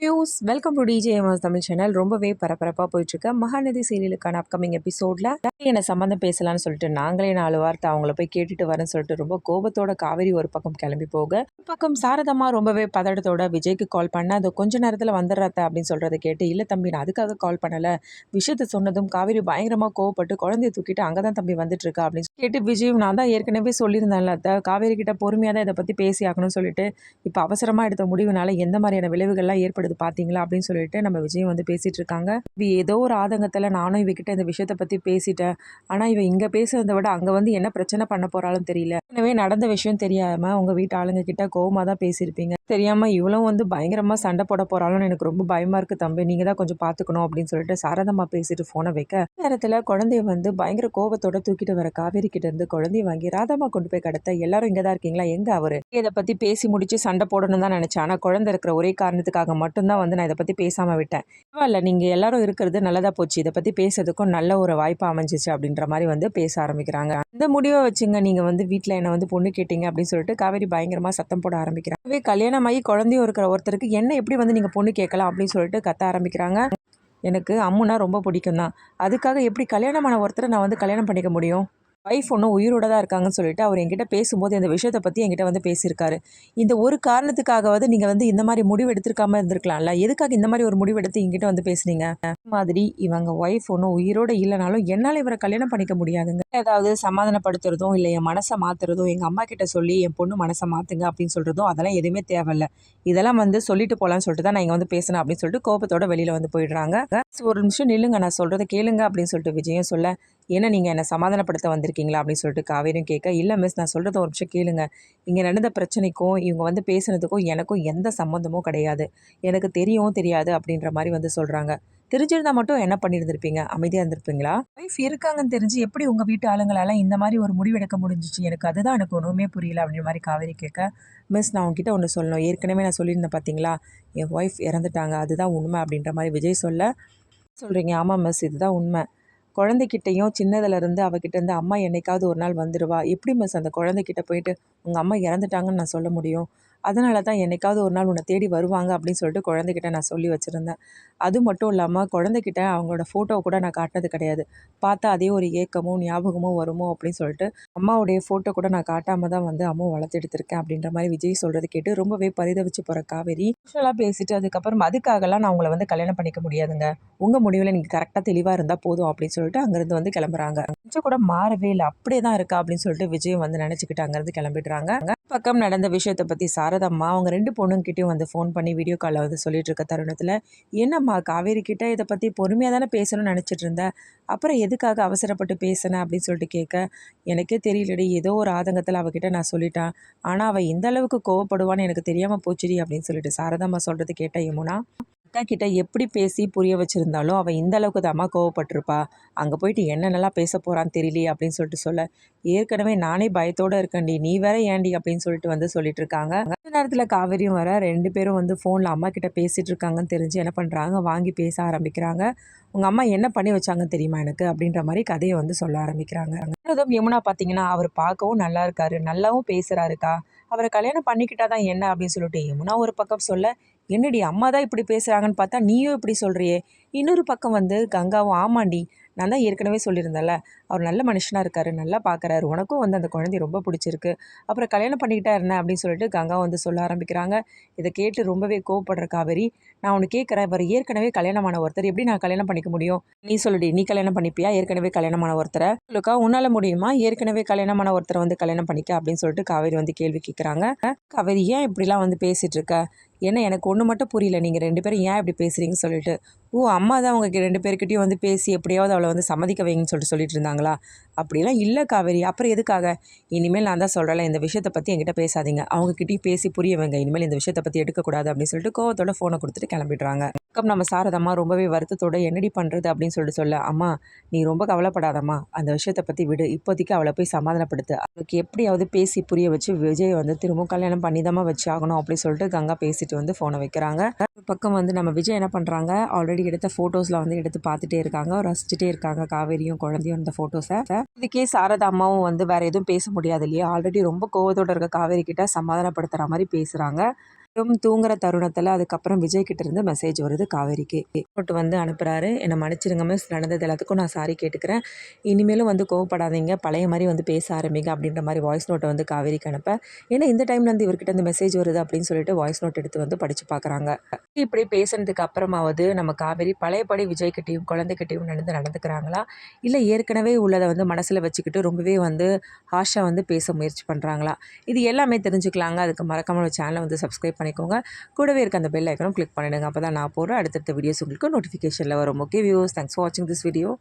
Views welcome to TJMS Tamil channel. ரொம்பவே பரபரப்பாக போயிட்டுருக்கு மகாநதி சீரியலுக்கான அப்கமிங் எபிசோடில் என்ன சம்மந்தம் பேசலாம்னு சொல்லிட்டு நாங்களே 4 வார்த்தை அவங்கள போய் கேட்டுட்டு வரேன்னு சொல்லிட்டு ரொம்ப கோபத்தோட காவேரி ஒரு பக்கம் கிளம்பி போக, ஒரு பக்கம் சாரதம்மா ரொம்பவே பதட்டத்தோட விஜய்க்கு கால் பண்ண அது கொஞ்ச நேரத்தில் வந்துடுறாத்த அப்படின்னு சொல்கிறத கேட்டு, இல்லை தம்பி நான் அதுக்காக கால் பண்ணலை, விஷயத்த சொன்னதும் காவேரி பயங்கரமாக கோவப்பட்டு குழந்தைய தூக்கிட்டு அங்கே தான் தம்பி வந்துட்டு இருக்கா அப்படின்னு கேட்டு, விஜயும் நான் தான் ஏற்கனவே சொல்லியிருந்தேன்ல அத்தை, காவேரி கிட்ட பொறுமையாக தான் இதை பற்றி பேசி ஆகணும்னு சொல்லிட்டு இப்போ அவசரமாக எடுத்த முடிவுனால எந்த மாதிரியான விளைவுகள்லாம் ஏற்படுது பார்த்தீங்களா அப்படின்னு சொல்லிட்டு நம்ம விஜய் வந்து பேசிட்டு இருக்காங்க. ஏதோ ஒரு ஆதங்கத்தில் நானும் இவகிட்ட இந்த விஷயத்தை பற்றி பேசிட்டேன், ஆனால் இவ இங்கே பேசுறதை விட அங்கே வந்து என்ன பிரச்சனை பண்ண போறாலும் தெரியல. எனவே நடந்த விஷயம் தெரியாமல் உங்கள் வீட்டு ஆளுங்க கிட்ட கோவமாக தான் பேசியிருப்பீங்க, தெரியாமல் இவளும் வந்து பயங்கரமாக சண்டை போட போகிறாலும் எனக்கு ரொம்ப பயமாக இருக்குது தம்பி, நீங்கள் தான் கொஞ்சம் பார்த்துக்கணும் அப்படின்னு சொல்லிட்டு சாரதம்மா பேசிட்டு ஃபோனை வைக்க, நேரத்தில் குழந்தைய வந்து பயங்கர கோபத்தோட தூக்கிட்டு வர காவேரி கிட்ட இருந்து குழந்தைய வாங்கி ராதம்மா கொண்டு போய் கடத்த, எல்லாரும் இங்கே தான் இருக்கீங்களா, எங்கே அவரு இதை பற்றி பேசி முடிச்சு சண்டை போடணும் தான் நினச்சேன், ஆனால் குழந்தை இருக்கிற ஒரே காரணத்துக்காக மட்டும்தான் வந்து நான் இதை பற்றி பேசாமல் விட்டேன். பரவாயில்ல, நீங்கள் எல்லாரும் இருக்கிறது நல்லதாக போச்சு, இதை பற்றி பேசுறதுக்கும் நல்ல ஒரு வாய்ப்பு அமைஞ்சிச்சு அப்படின்ற மாதிரி வந்து பேச ஆரம்பிக்கிறாங்க. இந்த முடிவை வச்சுங்க நீங்கள் வந்து வீட்டில் என்னை வந்து பொண்ணு கேட்டீங்க அப்படின்னு சொல்லிட்டு காவேரி பயங்கரமாக சத்தம் போட ஆரம்பிக்கிறாங்க. கல்யாணமாகி குழந்தையும் இருக்கிற ஒருத்தருக்கு என்ன எப்படி வந்து நீங்கள் பொண்ணு கேட்கலாம் அப்படின்னு சொல்லிட்டு கத்த ஆரம்பிக்கிறாங்க. எனக்கு அம்முனா ரொம்ப பிடிக்கும் தான், அதுக்காக எப்படி கல்யாணமான ஒருத்தரை நான் வந்து கல்யாணம் பண்ணிக்க முடியும், ஒய்ஃப் ஒன்றும் உயிரோட தான் இருக்காங்கன்னு சொல்லிட்டு அவர் என்கிட்ட பேசும்போது இந்த விஷயத்தை பற்றி என்கிட்ட வந்து பேசியிருக்காரு. இந்த ஒரு காரணத்துக்காகவாவது நீங்கள் வந்து இந்த மாதிரி முடிவு எடுத்திருக்காம இருந்திருக்கலாம்ல, எதுக்காக இந்த மாதிரி ஒரு முடிவு எடுத்து என்கிட்ட வந்து பேசுனீங்க மாதிரி. இவங்க ஒய்ஃப் ஒன்றும் உயிரோட இல்லைனாலும் என்னால் இவரை கல்யாணம் பண்ணிக்க முடியாதுங்க, ஏதாவது சமாதானப்படுத்துறதும் இல்லை என் மனசை மாற்றுறதும், எங்கள் அம்மா கிட்ட சொல்லி என் பொண்ணு மனசை மாற்றுங்க அப்படின்னு சொல்கிறதும் அதெல்லாம் எதுவுமே தேவையில்லை, இதெல்லாம் வந்து சொல்லிட்டு போகலான்னு சொல்லிட்டு தான் நான் இங்கே வந்து பேசினேன் அப்படின்னு சொல்லிட்டு கோபத்தோட வெளியில் வந்து போயிடுறாங்க. ஒரு நிமிஷம் நில்லுங்க, நான் சொல்கிறத கேளுங்க அப்படின்னு சொல்லிட்டு விஜயம் சொல்ல, ஏன்னா நீங்கள் என்னை சமாதானப்படுத்த வந்திருக்கீங்களா அப்படின்னு சொல்லிட்டு காவேரியும் கேட்க, இல்லை மிஸ் நான் சொல்கிறத ஒரு நிமிஷம் கேளுங்க, இங்கே நடந்த பிரச்சனைக்கும் இவங்க வந்து பேசுனதுக்கும் எனக்கும் எந்த சம்மந்தமும் கிடையாது, எனக்கு தெரியவும் தெரியாது அப்படின்ற மாதிரி வந்து சொல்கிறாங்க. தெரிஞ்சிருந்தா மட்டும் என்ன பண்ணியிருந்திருப்பீங்க, அமைதியாக இருந்திருப்பீங்களா? ஒய்ஃப் இருக்காங்கன்னு தெரிஞ்சு எப்படி உங்கள் வீட்டு ஆளுங்களால இந்த மாதிரி ஒரு முடிவெடுக்க முடிஞ்சிச்சு, எனக்கு ஒன்றுமே புரியல அப்படின்ற மாதிரி காவேரி கேட்க, மிஸ் நான் உங்ககிட்ட ஒன்று சொல்லணும், ஏற்கனவே நான் சொல்லியிருந்தேன் பார்த்தீங்களா, என் ஒய்ஃப் இறந்துட்டாங்க, அதுதான் உண்மை அப்படின்ற மாதிரி விஜய் சொல்ல, சொல்கிறீங்க ஆமாம் மிஸ் இதுதான் உண்மை, குழந்தைகிட்டையும் சின்னதுலேருந்து அவகிட்டேருந்து அம்மா என்னைக்காவது ஒரு நாள் வந்துடுவா, எப்படி மிஸ் அந்த குழந்தைகிட்ட போயிட்டு உங்கள் அம்மா இறந்துட்டாங்கன்னு நான் சொல்ல முடியும், அதனால தான் என்னைக்காவது ஒரு நாள் உன்னை தேடி வருவாங்க அப்படின்னு சொல்லிட்டு குழந்தைகிட்ட நான் சொல்லி வச்சுருந்தேன். அது மட்டும் இல்லாமல் குழந்தைகிட்ட அவங்களோட ஃபோட்டோவை கூட நான் காட்டினது கிடையாது, பார்த்தா அதே ஒரு ஏக்கமும் ஞாபகமும் வருமோ அப்படின்னு சொல்லிட்டு அம்மாவுடைய ஃபோட்டோ கூட நான் காட்டாமல் தான் வந்து அம்மாவை வளர்த்து எடுத்திருக்கேன் அப்படின்ற மாதிரி விஜய் சொல்கிறது கேட்டு ரொம்பவே பரிதவிச்சு போகிற காவேரி விஷயம்லாம் பேசிட்டு, அதுக்கப்புறம் அதுக்காகலாம் நான் உங்களை வந்து கல்யாணம் பண்ணிக்க முடியாதுங்க, உங்கள் முடிவில் நீங்கள் கரெக்டாக தெளிவாக இருந்தால் போதும் அப்படின்னு சொல்லிட்டு அங்கேருந்து வந்து கிளம்புறாங்க. கொஞ்சம் கூட மாறவே இல்லை, அப்படியே தான் இருக்கா அப்படின்னு சொல்லிட்டு விஜயம் வந்து நினச்சிக்கிட்டு அங்கேருந்து கிளம்பிடுறாங்க. பக்கம் நடந்த விஷயத்தை பற்றி சாரதம்மா அவங்க 2 பொண்ணுங்கிட்டையும் வந்து ஃபோன் பண்ணி வீடியோ காலில் வந்து சொல்லிட்டு இருக்க தருணத்தில், என்னம்மா காவேரி கிட்ட இதை பற்றி பொறுமையாக தானே பேசணும்னு நினச்சிட்டு இருந்தேன், அப்புறம் எதுக்காக அவசரப்பட்டு பேசினேன் அப்படின்னு சொல்லிட்டு கேட்க, எனக்கே தெரியலடி, ஏதோ ஒரு ஆதங்கத்தில் அவகிட்ட நான் சொல்லிட்டேன், ஆனால் அவள் இந்த அளவுக்கு கோவப்படுவான்னு எனக்கு தெரியாமல் போச்சுடி அப்படின்னு சொல்லிட்டு சாரதம்மா சொல்கிறது கேட்ட யமுனா, அக்கா கிட்ட எப்படி பேசி புரிய வச்சுருந்தாலும் அவள் இந்த அளவுக்கு தாம்மா கோவப்பட்டிருப்பா, அங்கே போயிட்டு என்னென்னலாம் பேச போகிறான்னு தெரியலையே அப்படின்னு சொல்லிட்டு சொல்ல, ஏற்கனவே நானே பயத்தோடு இருக்கேன்டி, நீ வேற ஏன்டி அப்படின்னு சொல்லிட்டு வந்து சொல்லிட்டு இருக்காங்க. அந்த நேரத்தில் காவேரியும் வர 2 பேரும் வந்து ஃபோனில் அம்மா கிட்ட பேசிகிட்டு இருக்காங்கன்னு தெரிஞ்சு என்ன பண்ணுறாங்க, வாங்கி பேச ஆரம்பிக்கிறாங்க. உங்கள் அம்மா என்ன பண்ணி வச்சாங்கன்னு தெரியுமா எனக்கு அப்படின்ற மாதிரி கதையை வந்து சொல்ல ஆரம்பிக்கிறாங்க. அதுவும் யமுனா பார்த்தீங்கன்னா அவர் பார்க்கவும் நல்லா இருக்காரு, நல்லாவும் பேசுகிறாருக்கா, அவரை கல்யாணம் பண்ணிக்கிட்டா தான் என்ன அப்படின்னு சொல்லிட்டு யமுனா ஒரு பக்கம் சொல்ல, என்னடி அம்மா தான் இப்படி பேசுகிறாங்கன்னு பார்த்தா நீயும் இப்படி சொல்கிறியே, இன்னொரு பக்கம் வந்து கங்காவும், ஆமாண்டி நான் தான் ஏற்கனவே சொல்லியிருந்தேன்ல, அவர் நல்ல மனுஷனாக இருக்காரு, நல்லா பார்க்குறாரு, உனக்கும் வந்து அந்த குழந்தை ரொம்ப பிடிச்சிருக்கு, அப்புறம் கல்யாணம் பண்ணிக்கிட்டா என்ன அப்படின்னு சொல்லிட்டு கங்கா வந்து சொல்ல ஆரம்பிக்கிறாங்க. இதை கேட்டு ரொம்பவே கோவப்படுற காவேரி, நான் ஒன்று கேட்குறேன், இவர் ஏற்கனவே கல்யாணமான ஒருத்தர் எப்படி நான் கல்யாணம் பண்ணிக்க முடியும், நீ சொல்லுடி, நீ கல்யாணம் பண்ணிப்பியா ஏற்கனவே கல்யாணமான ஒருத்தரை, சொல்லுக்கா உன்னால் முடியுமா ஏற்கனவே கல்யாணமான ஒருத்தரை வந்து கல்யாணம் பண்ணிக்க அப்படின்னு சொல்லிட்டு காவேரி வந்து கேள்வி கேட்குறாங்க. காவேரி ஏன் இப்படிலாம் வந்து பேசிகிட்டு இருக்க, ஏன்னா எனக்கு ஒன்று மட்டும் புரியல, நீங்கள் 2 பேரும் ஏன் இப்படி பேசுகிறீங்கன்னு சொல்லிட்டு, ஓ அம்மா தான் அவங்க 2 பேர்கிட்டையும் வந்து பேசி எப்படியாவது அவளை வந்து சம்மதிக்க வைங்கன்னு சொல்லிட்டு இருந்தாங்களா, அப்படிலாம் இல்லை காவேரி, அப்புறம் எதுக்காக, இனிமேல் நான் தான் சொல்கிறேன் இந்த விஷயத்தை பற்றி என்கிட்ட பேசாதீங்க, அவங்ககிட்டயும் பேசி புரிய வைங்க, இனிமேல் இந்த விஷயத்தை பற்றி எடுக்கக்கூடாது அப்படின்னு சொல்லிட்டு கோவத்தோட ஃபோனை கொடுத்துட்டு கிளம்பிடுறாங்க. நம்ம சாரதம்மா ரொம்பவே வருத்தத்தோட என்னடி பண்ணுறது அப்படின்னு சொல்ல, அம்மா நீ ரொம்ப கவலைப்படாதம்மா, அந்த விஷயத்தை பற்றி விடு, இப்போதைக்கு அவளை போய் சமாதானப்படுத்து, அவளுக்கு எப்படியாவது பேசி புரிய வச்சு விஜய் வந்து திரும்பவும் கல்யாணம் பண்ணிதாம்மா வச்சு ஆகணும் அப்படின்னு சொல்லிட்டு கங்கா பேசிட்டு வந்து ஃபோனை வைக்கிறாங்க. ஒரு பக்கம் வந்து நம்ம விஜய் என்ன பண்ணுறாங்க, ஆல்ரெடி எடுத்த ஃபோட்டோஸில் வந்து எடுத்து பார்த்துட்டே இருக்காங்க, ரசிச்சுட்டே இருக்காங்க காவேரியும் குழந்தையும் இந்த ஃபோட்டோஸை. இதுக்கே சாரதா அம்மாவும் வந்து வேறு எதுவும் பேச முடியாது இல்லையா, ஆல்ரெடி ரொம்ப கோவத்தோடு இருக்க காவேரி கிட்ட சமாதானப்படுத்துகிற மாதிரி பேசுகிறாங்க. தூங்குற தருணத்தில் அதுக்கப்புறம் விஜய் கிட்ட இருந்து மெசேஜ் வருது காவேரிக்கு. நோட்டு வந்து அனுப்புகிறாரு. என்னை மன்னிச்சிருங்க மிஸ், நடந்தது எல்லாத்துக்கும் நான் சாரி கேட்டுக்கிறேன். இனிமேலும் வந்து கோவப்படாதீங்க, பழைய மாதிரி வந்து பேச ஆரம்பிங்க அப்படின்ற மாதிரி வாய்ஸ் நோட்டை வந்து காவேரிக்கு அனுப்ப, ஏன்னா இந்த டைம்ல வந்து இவர்கிட்ட இந்த மெசேஜ் வருது அப்படின்னு சொல்லிட்டு வாய்ஸ் நோட் எடுத்து வந்து படித்து பார்க்குறாங்க. இப்படி பேசுனதுக்கு அப்புறமாவது நம்ம காவேரி பழையபடி விஜய்கிட்டையும் குழந்தைகிட்டையும் நடந்துக்கிறாங்களா, இல்லை ஏற்கனவே உள்ளதை வந்து மனசில் வச்சுக்கிட்டு ரொம்பவே வந்து ஹார்ஷாக வந்து பேச முயற்சி பண்ணுறாங்களா, இது எல்லாமே தெரிஞ்சுக்கலாங்க. அதுக்கு மறக்காம சேனலை வந்து சப்ஸ்கிரைப் பண்ணிக்கோங்க. கூடவே இருக்க அந்த பெல் ஐக்கனும் கிளிக் பண்ணிடுங்க. அப்போ தான் நான் போடுற அடுத்தடுத்த வீடியோஸ் உங்களுக்கு நோட்டிஃபிகேஷனில் வரும். ஓகே வியூவர்ஸ், தேங்க்ஸ் ஃபார் வாட்சிங் திஸ் வீடியோ.